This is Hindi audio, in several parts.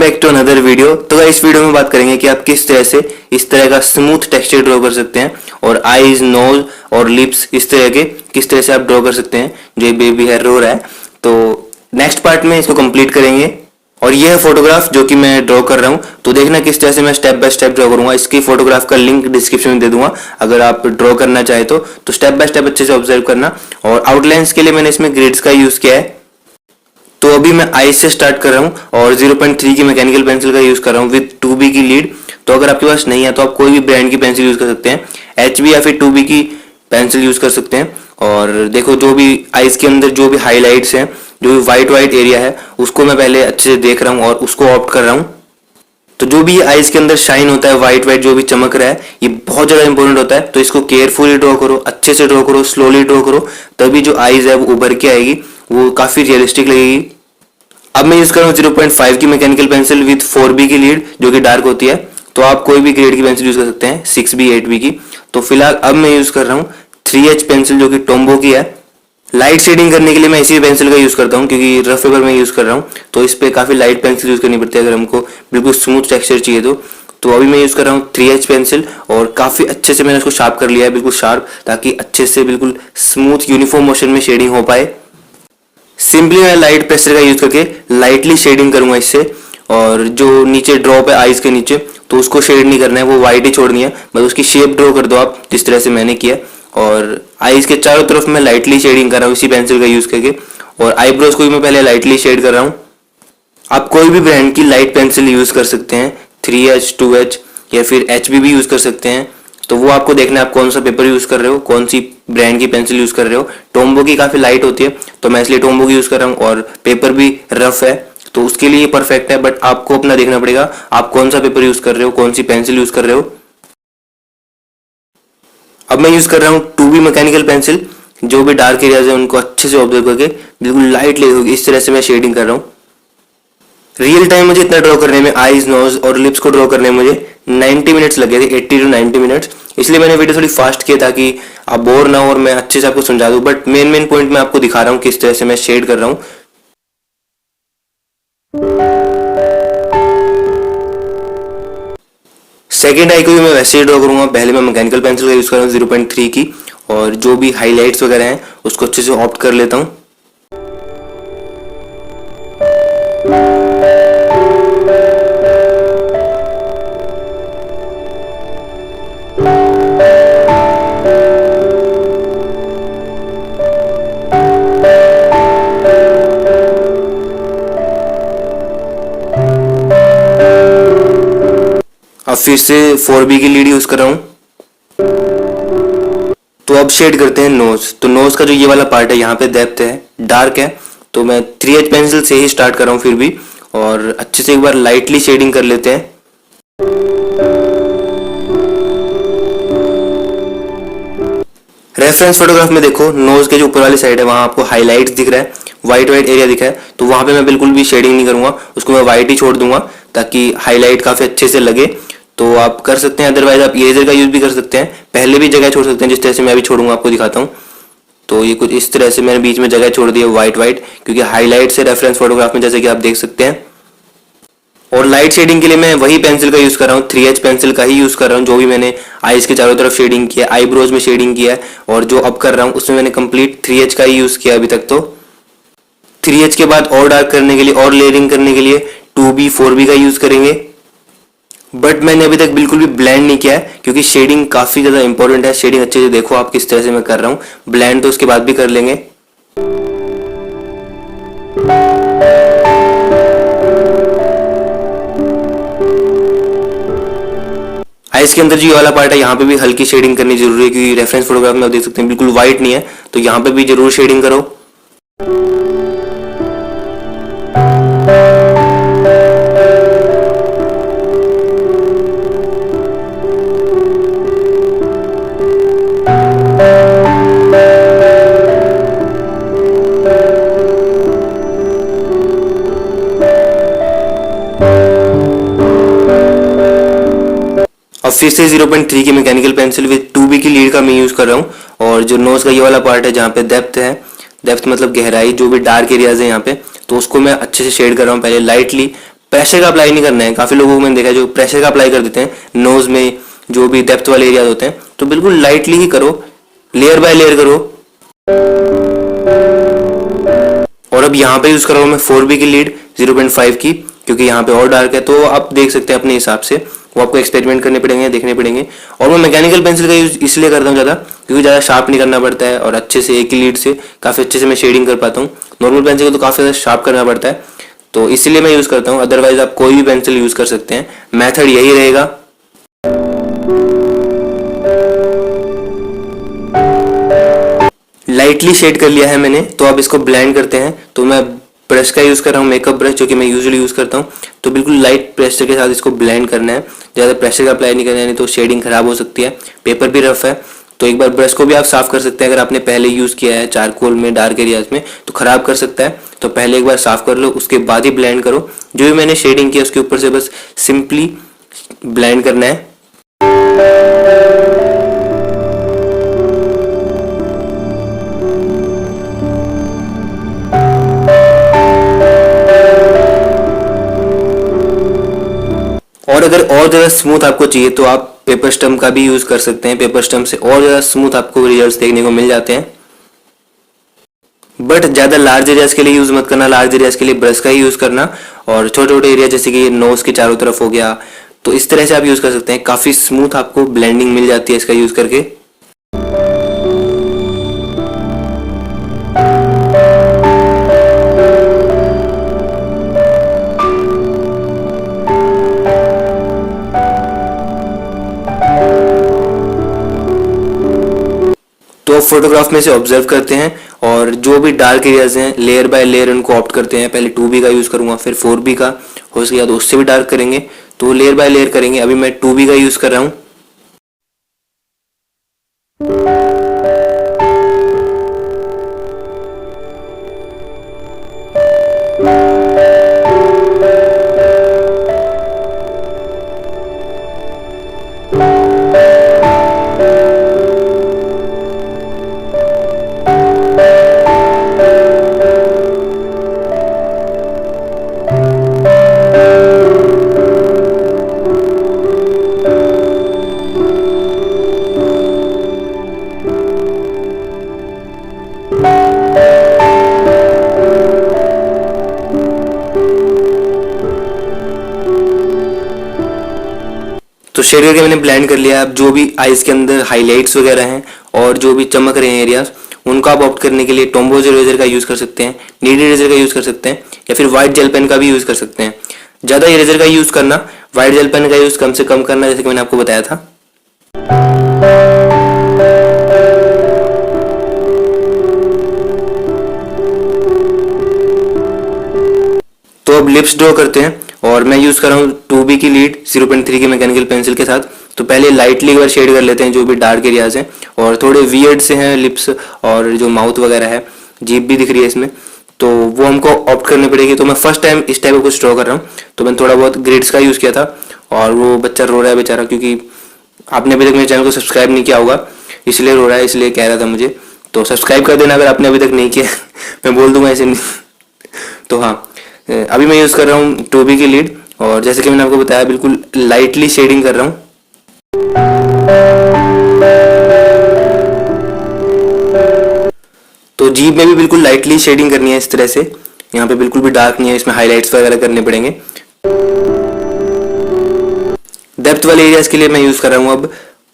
Back to another video. तो इस वीडियो में बात करेंगे कि आप किस तरह से इस तरह का स्मूथ टेक्सचर ड्रॉ कर सकते हैं और आईज, नोज और लिप्स इस तरह के किस तरह से आप ड्रॉ कर सकते हैं जो बेबी हेयर रो रहा है। तो नेक्स्ट पार्ट में इसको कंप्लीट करेंगे। और यह फोटोग्राफ जो कि मैं ड्रॉ कर रहा हूँ, तो देखना किस तरह से मैं स्टेप बाय स्टेप ड्रॉ करूंगा। इसकी फोटोग्राफ का लिंक डिस्क्रिप्शन में दे दूंगा, अगर आप ड्रॉ करना चाहे तो स्टेप बाय स्टेप अच्छे से ऑब्जर्व करना। और आउटलाइंस के लिए मैंने इसमें ग्रिड्स का यूज किया है। तो अभी मैं आईज से स्टार्ट कर रहा हूँ और 0.3 की मैकेनिकल पेंसिल का यूज कर रहा हूँ विद 2B की लीड। तो अगर आपके पास नहीं है तो आप कोई भी ब्रांड की पेंसिल यूज कर सकते हैं, HB या फिर 2B की पेंसिल यूज कर सकते हैं। और देखो जो भी आईज के अंदर जो भी हाईलाइट्स हैं, जो भी व्हाइट एरिया है, उसको मैं पहले अच्छे से देख रहा हूँ और उसको ऑप्ट कर रहा हूँ। तो जो भी आईज के अंदर शाइन होता है, व्हाइट जो भी चमक रहा है, ये बहुत ज्यादा इंपॉर्टेंट होता है। तो इसको केयरफुली ड्रॉ करो, अच्छे से ड्रॉ करो, स्लोली ड्रॉ करो, तभी जो आईज है वो उभर के आएगी, वो काफी रियलिस्टिक लगेगी। अब मैं यूज कर रहा हूँ 0.5 की मैकेनिकल पेंसिल विद 4B की लीड जो कि डार्क होती है। तो आप कोई भी ग्रेड की पेंसिल यूज कर सकते हैं, 6B, 8B की। तो फिलहाल अब मैं यूज कर रहा हूँ 3H पेंसिल जो कि टोम्बो की है। लाइट शेडिंग करने के लिए मैं इसी पेंसिल का यूज करता हूँ, क्योंकि रफ पेपर में यूज कर रहा हूँ तो इस पे काफी लाइट पेंसिल यूज करनी पड़ती है अगर हमको बिल्कुल स्मूथ टेक्सचर चाहिए तो अभी मैं यूज कर रहा हूँ 3H पेंसिल और काफी अच्छे से मैंने उसको शार्प कर लिया है, बिल्कुल शार्प, ताकि अच्छे से बिल्कुल स्मूथ यूनिफॉर्म मोशन में शेडिंग हो पाए। सिंपली मैं लाइट पेस्टर का यूज करके लाइटली शेडिंग करूंगा इससे। और जो नीचे ड्रॉप है आईज के नीचे, तो उसको शेड नहीं करना है, वो व्हाइट ही छोड़नी है, बस उसकी शेप ड्रॉ कर दो आप जिस तरह से मैंने किया। और आईज के चारों तरफ मैं लाइटली शेडिंग कर रहा हूँ इसी पेंसिल का यूज करके। और आईब्रोज को भी मैं पहले लाइटली शेड कर रहा हूँ। आप कोई भी ब्रांड की लाइट पेंसिल यूज कर सकते हैं, 3H, 2H या फिर HB भी यूज कर सकते हैं। तो वो आपको देखना है आप कौन सा पेपर यूज कर रहे हो, कौन सी ब्रांड की पेंसिल यूज कर रहे हो। टोम्बो की काफी लाइट होती है तो मैं इसलिए टोम्बो की यूज कर रहा हूँ, और पेपर भी रफ है तो उसके लिए परफेक्ट है। बट आपको अपना देखना पड़ेगा आप कौन सा पेपर यूज कर रहे हो, कौन सी पेंसिल यूज कर रहे हो। अब मैं यूज कर रहा हूँ 2B मैकेनिकल पेंसिल। जो भी डार्क एरियाज है उनको अच्छे से ऑब्जर्व करके बिल्कुल लाइट ले होगी, इस तरह से मैं शेडिंग कर रहा हूँ। रियल टाइम मुझे इतना ड्रॉ करने में, आईज, नोज और लिप्स को ड्रॉ करने में मुझे 90 मिनट्स लगे थे, 80 to 90 मिनट्स। इसलिए मैंने वीडियो थोड़ी फास्ट किया ताकि आप बोर ना हो और मैं अच्छे से आपको समझा दूं। बट मेन पॉइंट मैं आपको दिखा रहा हूँ किस तरह से मैं शेड कर रहा हूँ। सेकेंड आई को भी मैं वैसे ही ड्रॉ करूंगा। पहले मैं मैकेनिकल पेंसिल का यूज कर रहा हूँ 0.3 की, और जो भी हाईलाइट्स वगैरह हैं उसको अच्छे से ऑप्ट कर लेता हूँ। अब फिर से 4B की लीड यूज कर रहा हूं। तो अब शेड करते हैं नोज। तो नोज का जो ये वाला पार्ट है, यहाँ पे डेप्थ है, डार्क है, तो मैं 3H पेंसिल से ही स्टार्ट कर रहा हूँ फिर भी, और अच्छे से एक बार लाइटली शेडिंग कर लेते हैं। रेफरेंस फोटोग्राफ में देखो नोज के जो ऊपर वाली साइड है वहां आपको हाईलाइट्स दिख रहा है, व्हाइट एरिया दिखा है, तो वहां पे मैं बिल्कुल भी शेडिंग नहीं करूंगा, उसको मैं व्हाइट ही छोड़ दूंगा ताकि हाईलाइट काफी अच्छे से लगे। तो आप कर सकते हैं, अदरवाइज आप इरेजर का यूज भी कर सकते हैं, पहले भी जगह छोड़ सकते हैं जिस तरह से मैं अभी छोड़ूंगा, आपको दिखाता हूँ। तो ये कुछ इस तरह से मैंने बीच में जगह छोड़ दी है व्हाइट, क्योंकि हाईलाइट से रेफरेंस फोटोग्राफ में जैसे कि आप देख सकते हैं। और लाइट शेडिंग के लिए मैं वही पेंसिल का यूज कर रहा हूँ, 3H पेंसिल का ही यूज कर रहा हूँ, जो भी मैंने आईज के चारों तरफ शेडिंग किया, आईब्रोज में शेडिंग किया है, और जो अब कर रहा हूँ उसमें मैंने कंप्लीट 3H का ही यूज किया अभी तक। तो 3H के बाद और डार्क करने के लिए और लेयरिंग करने के लिए 2B, 4B का यूज करेंगे। बट मैंने अभी तक बिल्कुल भी ब्लेंड नहीं किया है, क्योंकि शेडिंग काफी ज्यादा इंपॉर्टेंट है। शेडिंग अच्छे से देखो आप किस तरह से मैं कर रहा हूँ, ब्लेंड तो उसके बाद भी कर लेंगे। आइज के अंदर जो ये वाला पार्ट है, यहाँ पे भी हल्की शेडिंग करनी जरूरी है, क्योंकि रेफरेंस फोटोग्राफ में आप देख सकते हैं बिल्कुल व्हाइट नहीं है, तो यहाँ पे भी जरूर शेडिंग करो। अब फिर से 0.3 की मैकेनिकल पेंसिल विद 2B की लीड का मैं यूज कर रहा हूँ। और जो नोज का ये वाला पार्ट है जहाँ पे डेप्थ है, डेप्थ मतलब गहराई, जो भी डार्क एरियाज है यहाँ पे, तो उसको मैं अच्छे से शेड कर रहा हूँ पहले लाइटली। प्रेशर का अप्लाई नहीं करना है। काफी लोगों को मैंने देखा है जो प्रेशर का अप्लाई कर देते हैं नोज में, जो भी डेप्थ वाले एरिया होते हैं, तो बिल्कुल लाइटली ही करो, लेयर बाय लेयर करो। और अब यहाँ पे यूज कर रहा हूँ मैं 4B की लीड 0.5 की, क्योंकि यहाँ पे और डार्क है, तो आप देख सकते हैं अपने हिसाब से, वो आपको एक्सपेरिमेंट करने पड़ेंगे, देखने पड़ेंगे। और मैं मैकेनिकल पेंसिल का यूज इसलिए करता हूँ ज़्यादा, क्योंकि ज़्यादा शार्प नहीं करना पड़ता है और अच्छे से एक ही लीड से काफ़ी अच्छे से मैं शेडिंग कर पाता हूँ। नॉर्मल पेंसिल को तो काफ़ी ज़्यादा शार्प करना पड़ता है, तो इसीलिए मैं यूज़ करता हूँ। अदरवाइज आप कोई भी पेंसिल यूज़ कर सकते हैं, मैथड यही रहेगा। लाइटली शेड कर लिया है मैंने, तो अब इसको ब्लेंड करते हैं। तो मैं ब्रश का यूज कर रहा हूँ, मेकअप ब्रश, जो कि मैं यूजुअली यूज करता हूँ। तो बिल्कुल लाइट प्रेशर के साथ इसको ब्लेंड करना है, ज़्यादा प्रेशर का अप्लाई नहीं करना है, नहीं तो शेडिंग खराब हो सकती है। पेपर भी रफ है, तो एक बार ब्रश को भी आप साफ कर सकते हैं। अगर आपने पहले यूज किया है चारकोल में डार्क एरियाज में तो खराब कर सकता है, तो पहले एक बार साफ कर लो, उसके बाद ही ब्लेंड करो। जो भी मैंने शेडिंग किया उसके ऊपर से बस सिंपली ब्लेंड करना है। और अगर और ज़्यादा स्मूथ आपको चाहिए तो आप पेपर स्टम्प का भी यूज कर सकते हैं। पेपर स्टम्प से और ज़्यादा स्मूथ आपको रिजल्ट्स देखने को मिल जाते हैं। बट ज़्यादा लार्ज एरियाज के लिए यूज मत करना, लार्ज एरियाज के लिए ब्रश का ही यूज करना। और छोटे छोटे एरिया जैसे कि नोज के चारों तरफ हो गया, तो इस तरह से आप यूज कर सकते हैं। काफ़ी स्मूथ आपको ब्लेंडिंग मिल जाती है इसका यूज करके। तो फोटोग्राफ में से ऑब्जर्व करते हैं और जो भी डार्क एरियाज हैं लेयर बाय लेयर उनको ऑप्ट करते हैं। पहले 2B का यूज करूंगा, फिर 4B का, हो सके तो उससे भी डार्क करेंगे, तो लेयर बाय लेयर करेंगे। अभी मैं 2B का यूज कर रहा हूँ। तो शेड करके मैंने ब्लेंड कर लिया। अब जो भी आईज के अंदर हाईलाइट्स वगैरह हैं और जो भी चमक रहे हैं एरियाज, उनको आप ऑप्ट करने के लिए टॉम्बोज इरेजर का यूज कर सकते हैं, नीड इरेजर का यूज कर सकते हैं, या फिर व्हाइट जेल पेन का भी यूज कर सकते हैं। ज्यादा इरेजर का यूज करना, व्हाइट जेल पेन का यूज कम से कम करना, जैसे कि मैंने आपको बताया था। तो अब लिप्स ड्रॉ करते हैं और मैं यूज कर रहा हूँ 2B की लीड 0.3 की मैकेनिकल पेंसिल के साथ। तो पहले लाइटली एक बार शेड कर लेते हैं जो भी डार्क एरियाज हैं, और थोड़े वियर्ड से हैं लिप्स और जो माउथ वगैरह है, जीभ भी दिख रही है इसमें, तो वो हमको ऑप्ट करनी पड़ेगी। तो मैं फर्स्ट टाइम इस टाइप का कुछ ड्रॉ कर रहा हूँ, तो मैंने थोड़ा बहुत ग्रिड्स का यूज किया था। और वो बच्चा रो रहा है बेचारा, क्योंकि आपने अभी तक मेरे चैनल को सब्सक्राइब नहीं किया होगा, इसलिए रो रहा है, इसलिए कह रहा था मुझे। तो सब्सक्राइब कर देना अगर आपने अभी तक नहीं किया। मैं बोल दूंगा ऐसे नहीं। तो हाँ, अभी मैं यूज कर रहा हूँ 2B की लीड, और जैसे कि मैंने आपको बताया बिल्कुल लाइटली शेडिंग कर रहा हूँ। तो जीभ में भी बिल्कुल लाइटली शेडिंग करनी है इस तरह से। यहाँ पे बिल्कुल भी डार्क नहीं है, इसमें हाइलाइट्स वगैरह करने पड़ेंगे। डेप्थ वाले एरियाज के लिए मैं यूज कर रहा हूँ अब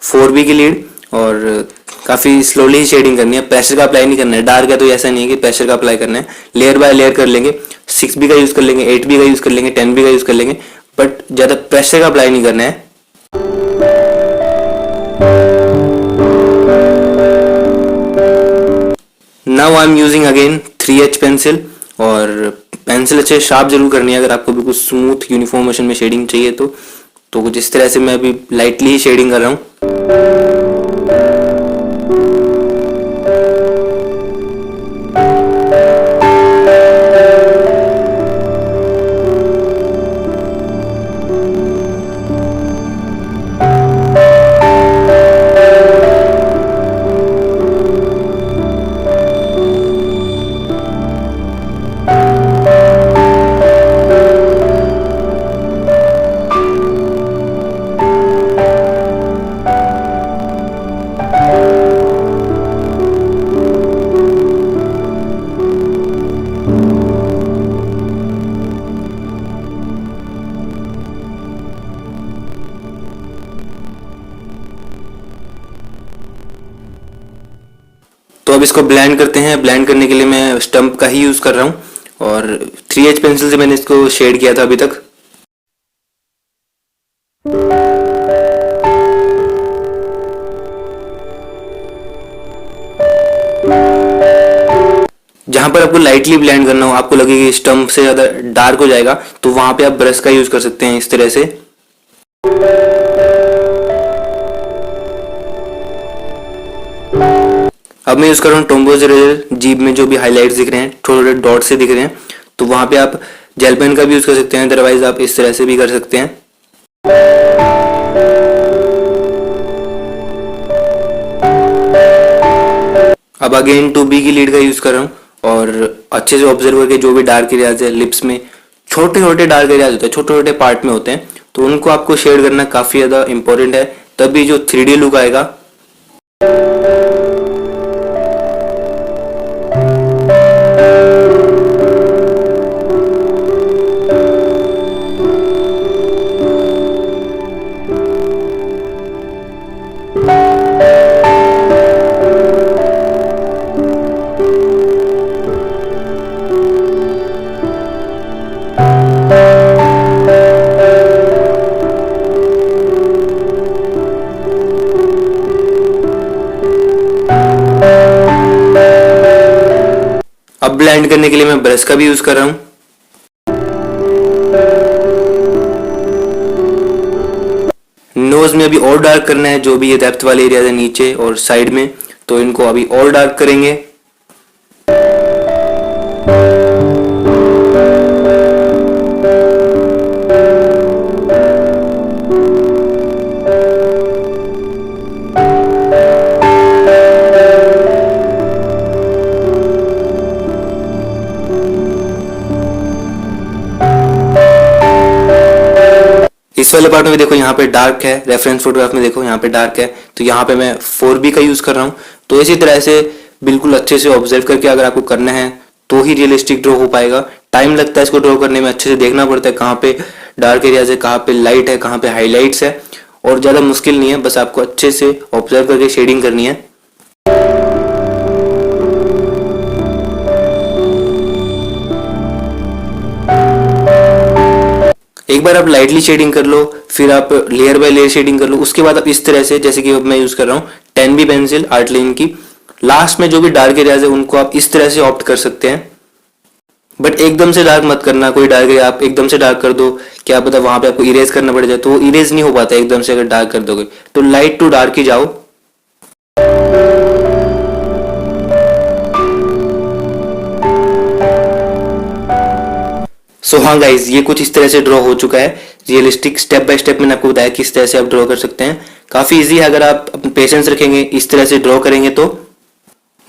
4B की लीड, और काफ़ी स्लोली ही शेडिंग करनी है, प्रेशर का अप्लाई नहीं करना है। डार्क है तो ऐसा नहीं है कि प्रेशर का अप्लाई करना है, लेयर बाय लेयर कर लेंगे। 6B का यूज कर लेंगे, 8B का यूज कर लेंगे, 10B का यूज कर लेंगे, बट ज़्यादा प्रेशर का अप्लाई नहीं करना है। Now I am using again 3H pencil, और पेंसिल अच्छे शार्प जरूर करनी है अगर आपको बिल्कुल स्मूथ यूनिफॉर्म मोशन में शेडिंग चाहिए तो कुछ इस तरह से मैं अभी लाइटली ही शेडिंग कर रहा हूँ। तो अब इसको ब्लेंड करते हैं। ब्लेंड करने के लिए मैं स्टम्प का ही यूज कर रहा हूँ और 3H पेंसिल से मैंने इसको शेड किया था अभी तक। जहां पर आपको लाइटली ब्लेंड करना हो, आपको लगे कि स्टम्प से ज्यादा डार्क हो जाएगा, तो वहां पे आप ब्रश का यूज कर सकते हैं इस तरह से। अब मैं यूज कर रहा हूँ टोम्बोज इरेजर। जीभ में जो भी हाईलाइट्स दिख रहे हैं, थोड़े थोड़े डॉट से दिख रहे हैं, तो वहां पे आप जेल पेन का भी यूज कर सकते हैं, अदरवाइज आप इस तरह से भी कर सकते हैं। अब अगेन 2B की लीड का यूज कर रहा हूँ और अच्छे से ऑब्जर्व करके जो भी डार्क एरियाज है लिप्स में, छोटे छोटे डार्क एरियाज होते हैं, छोटे छोटे पार्ट में होते हैं, तो उनको आपको शेड करना काफी ज्यादा इंपॉर्टेंट है, तभी जो 3D लुक आएगा। अब ब्लेंड करने के लिए मैं ब्रश का भी यूज कर रहा हूं। नोज में अभी और डार्क करना है, जो भी ये डेप्थ वाले एरिया है नीचे और साइड में, तो इनको अभी और डार्क करेंगे। इस वाले पार्ट में भी देखो यहाँ पे डार्क है, रेफरेंस फोटोग्राफ में देखो यहाँ पे डार्क है, तो यहाँ पे मैं 4B का यूज कर रहा हूँ। तो इसी तरह से बिल्कुल अच्छे से ऑब्जर्व करके अगर आपको करना है तो ही रियलिस्टिक ड्रॉ हो पाएगा। टाइम लगता है इसको ड्रॉ करने में, अच्छे से देखना पड़ता है कहाँ पे डार्क एरियाज है, कहाँ पे लाइट है, कहाँ पे हाईलाइट्स है, और ज्यादा मुश्किल नहीं है, बस आपको अच्छे से ऑब्जर्व करके शेडिंग करनी है। एक बार आप लाइटली शेडिंग कर लो, फिर आप लेयर बाय लेयर शेडिंग कर लो, उसके बाद आप इस तरह से, जैसे कि अब मैं यूज कर रहा हूँ 10B पेंसिल आर्ट लाइन की, लास्ट में जो भी डार्क एरियाज है उनको आप इस तरह से ऑप्ट कर सकते हैं। बट एकदम से डार्क मत करना, कोई डार्क एरिया आप एकदम से डार्क कर दो, क्या पता वहां पे आपको इरेज करना पड़ जाए, तो इरेज नहीं हो पाता एकदम से अगर डार्क कर दोगे, तो लाइट टू डार्क ही जाओ। सो हाँ गाइज, ये कुछ इस तरह से ड्रॉ हो चुका है रियलिस्टिक। स्टेप बाय स्टेप मैंने आपको बताया किस तरह से आप ड्रॉ कर सकते हैं, काफी इजी है अगर आप पेशेंस रखेंगे, इस तरह से ड्रॉ करेंगे तो।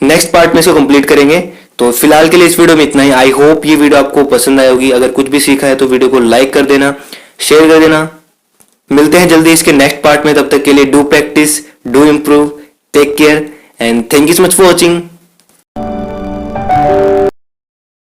नेक्स्ट पार्ट में इसको कंप्लीट करेंगे। तो फिलहाल के लिए इस वीडियो में इतना ही। आई होप ये वीडियो आपको पसंद आई होगी। अगर कुछ भी सीखा है तो वीडियो को लाइक कर देना, शेयर कर देना। मिलते हैं जल्दी इसके नेक्स्ट पार्ट में, तब तक के लिए do practice, do improve, take care and thank you so much for watching.